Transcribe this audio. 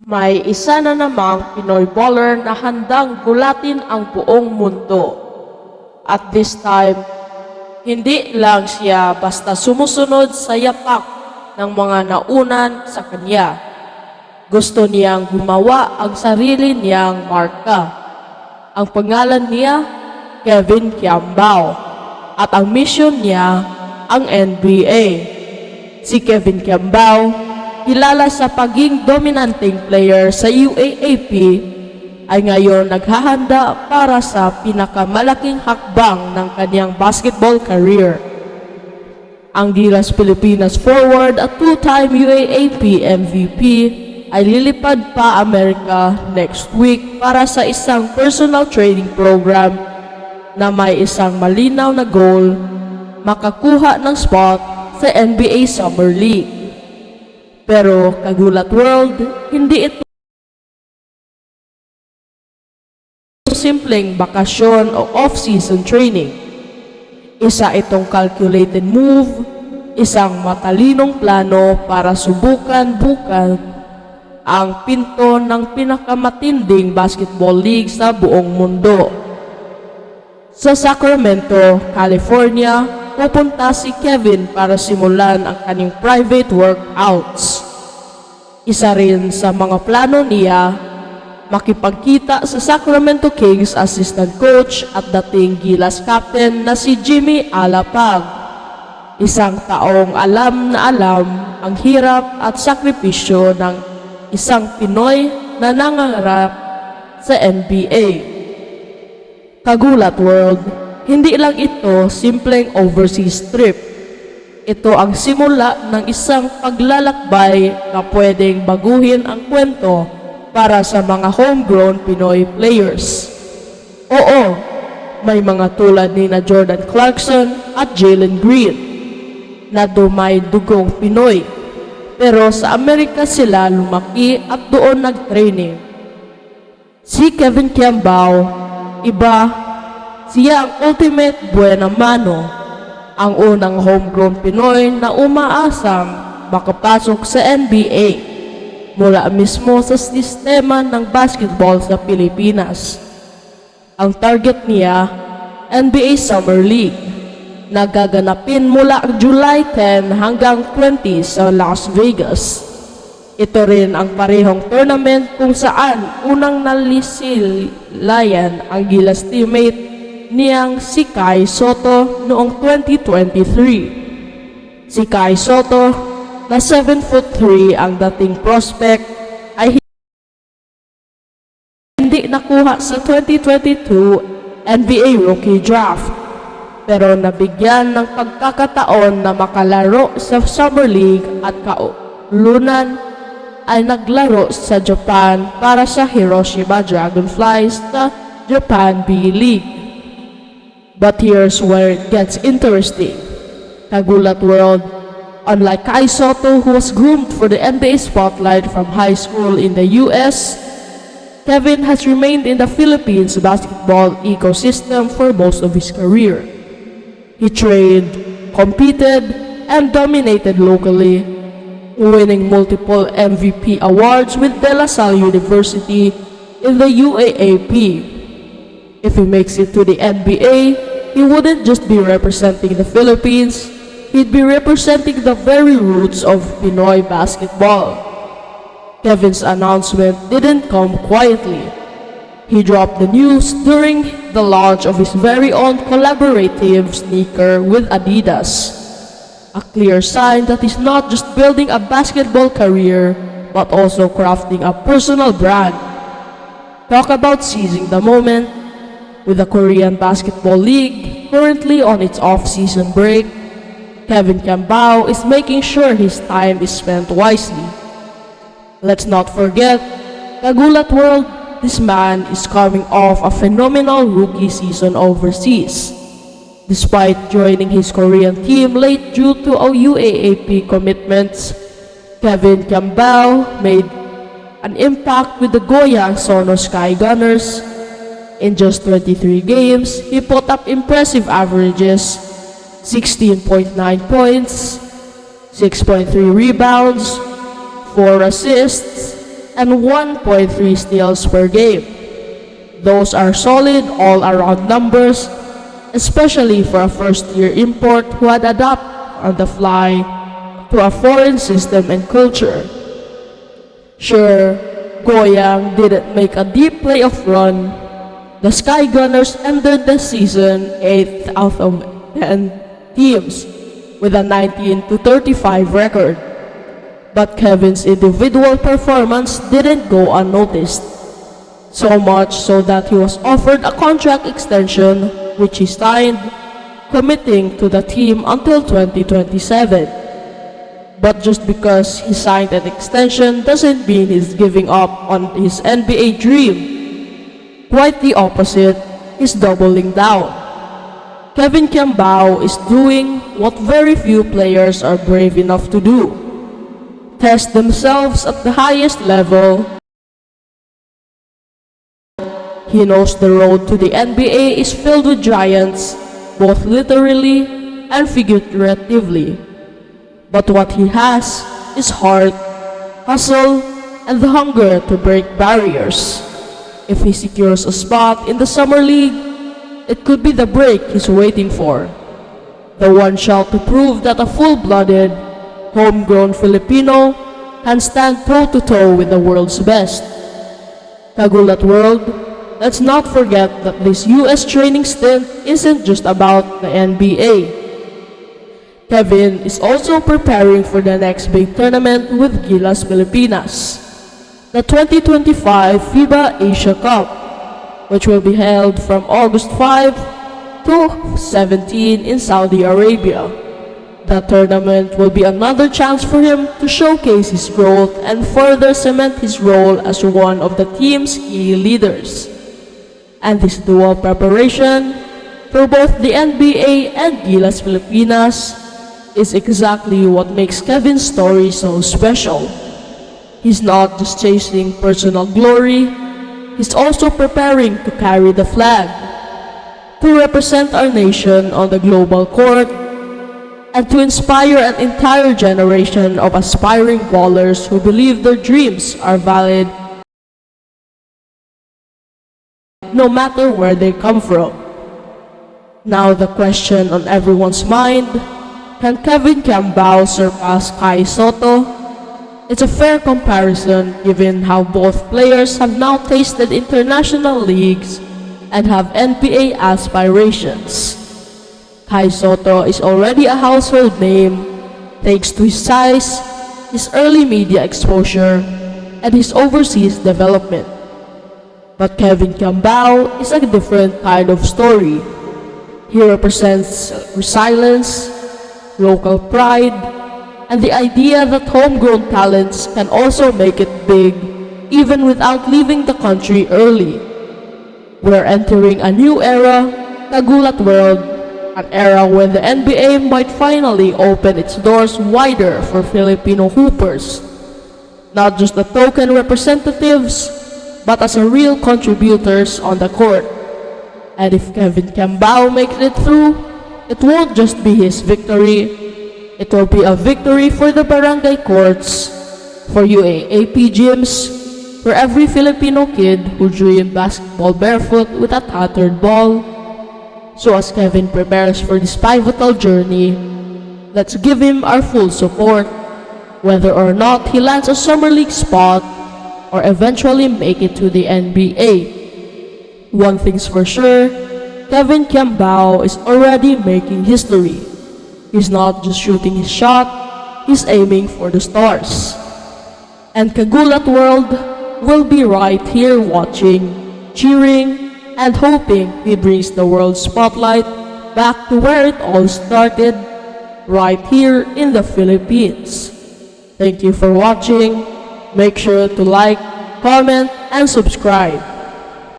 May isa na namang Pinoy baller na handang gulatin ang buong mundo. At this time, hindi lang siya basta sumusunod sa yapak ng mga naunan sa kanya. Gusto niyang gumawa ang sarili niyang marka. Ang pangalan niya, Kevin Quiambao. At ang mission niya, ang NBA. Si Kevin Quiambao, kilala sa pagiging dominanting player sa UAAP, ay ngayon naghahanda para sa pinakamalaking hakbang ng kanyang basketball career. Ang Gilas Pilipinas forward at two-time UAAP MVP ay lilipad pa Amerika next week para sa isang personal training program na may isang malinaw na goal, makakuha ng spot sa NBA Summer League. Pero Ka-gulatworld, hindi ito simpleng bakasyon o off-season training. Isa itong calculated move, isang matalinong plano para subukan ang pinto ng pinakamatinding basketball league sa buong mundo. Sa Sacramento, California, pupunta si Kevin para simulan ang kanyang private workouts. Isa rin sa mga plano niya, makipagkita sa Sacramento Kings assistant coach at dating Gilas captain na si Jimmy Alapag. Isang taong alam na alam ang hirap at sakripisyo ng isang Pinoy na nangangarap sa NBA. Ka-gulatworld, hindi lang ito simpleng overseas trip. Ito ang simula ng isang paglalakbay na pwedeng baguhin ang kwento para sa mga homegrown Pinoy players. Oo, may mga tulad ni na Jordan Clarkson at Jalen Green na dumay dugong Pinoy. Pero sa Amerika sila lumaki at doon nag-training. Si Kevin Quiambao, iba, siya ang ultimate Buena Mano, ang unang homegrown Pinoy na umaasang makapasok sa NBA mula mismo sa sistema ng basketball sa Pilipinas. Ang target niya, NBA Summer League, na gaganapin mula July 10 hanggang 20 sa Las Vegas. Ito rin ang parehong tournament kung saan unang nalisilayan ang Gilas teammate niyang si Kai Sotto noong 2023. Si Kai Sotto, na 7'3" ang dating prospect, ay hindi nakuha sa 2022 NBA Rookie Draft, pero nabigyan ng pagkakataon na makalaro sa Summer League at kaulunan ay naglaro sa Japan para sa Hiroshima Dragonflies sa Japan B-League. But here's where it gets interesting. Ka-gulatworld, unlike Kai Sotto, who was groomed for the NBA spotlight from high school in the US, Kevin has remained in the Philippines basketball ecosystem for most of his career. He trained, competed, and dominated locally, winning multiple MVP awards with De La Salle University in the UAAP. If he makes it to the NBA, he wouldn't just be representing the Philippines, he'd be representing the very roots of Pinoy basketball. Kevin's announcement didn't come quietly. He dropped the news during the launch of his very own collaborative sneaker with Adidas. A clear sign that he's not just building a basketball career, but also crafting a personal brand. Talk about seizing the moment. With the Korean Basketball League currently on its off-season break, Kevin Quiambao is making sure his time is spent wisely. Let's not forget, Ka-gulatworld, this man is coming off a phenomenal rookie season overseas. Despite joining his Korean team late due to UAAP commitments, Kevin Quiambao made an impact with the Goyang Sono Sky Gunners. In just 23 games, he put up impressive averages, 16.9 points, 6.3 rebounds, 4 assists, and 1.3 steals per game. Those are solid all-around numbers, especially for a first-year import who had adapted on the fly to a foreign system and culture. Sure, Goyang didn't make a deep playoff run. The Sky Gunners ended the season 8th out of 10 teams with a 19-35 record. But Kevin's individual performance didn't go unnoticed. So much so that he was offered a contract extension which he signed, committing to the team until 2027. But just because he signed an extension doesn't mean he's giving up on his NBA dream. Quite the opposite, he's doubling down. Kevin Quiambao is doing what very few players are brave enough to do: test themselves at the highest level. He knows the road to the NBA is filled with giants, both literally and figuratively. But what he has is heart, hustle, and the hunger to break barriers. If he secures a spot in the Summer League, it could be the break he's waiting for. The one shot to prove that a full-blooded, homegrown Filipino can stand toe-to-toe with the world's best. Ka-gulatworld, let's not forget that this US training stint isn't just about the NBA. Kevin is also preparing for the next big tournament with Gilas, Pilipinas, the 2025 FIBA Asia Cup, which will be held from August 5 to 17 in Saudi Arabia. The tournament will be another chance for him to showcase his growth and further cement his role as one of the team's key leaders. And this dual preparation for both the NBA and Gilas Pilipinas is exactly what makes Kevin's story so special. He's not just chasing personal glory, he's also preparing to carry the flag, to represent our nation on the global court, and to inspire an entire generation of aspiring ballers who believe their dreams are valid no matter where they come from. Now the question on everyone's mind: can Kevin Quiambao surpass Kai Sotto? It's a fair comparison given how both players have now tasted international leagues and have NBA aspirations. Kai Sotto is already a household name thanks to his size, his early media exposure, and his overseas development. But Kevin Quiambao is a different kind of story. He represents resilience, local pride, and the idea that homegrown talents can also make it big even without leaving the country early. We're entering a new era, Ka-gulatworld, an era when the NBA might finally open its doors wider for Filipino hoopers, not just the token representatives, but as a real contributors on the court. And if Kevin Quiambao makes it through, it won't just be his victory, it will be a victory for the barangay courts, for UAAP gyms, for every Filipino kid who dreamed basketball barefoot with a tattered ball. So as Kevin prepares for this pivotal journey, let's give him our full support, whether or not he lands a Summer League spot or eventually make it to the NBA. One thing's for sure, Kevin Quiambao is already making history. He's not just shooting his shot, he's aiming for the stars. And Ka-gulatworld will be right here watching, cheering, and hoping he brings the world spotlight back to where it all started, right here in the Philippines. Thank you for watching. Make sure to like, comment, and subscribe.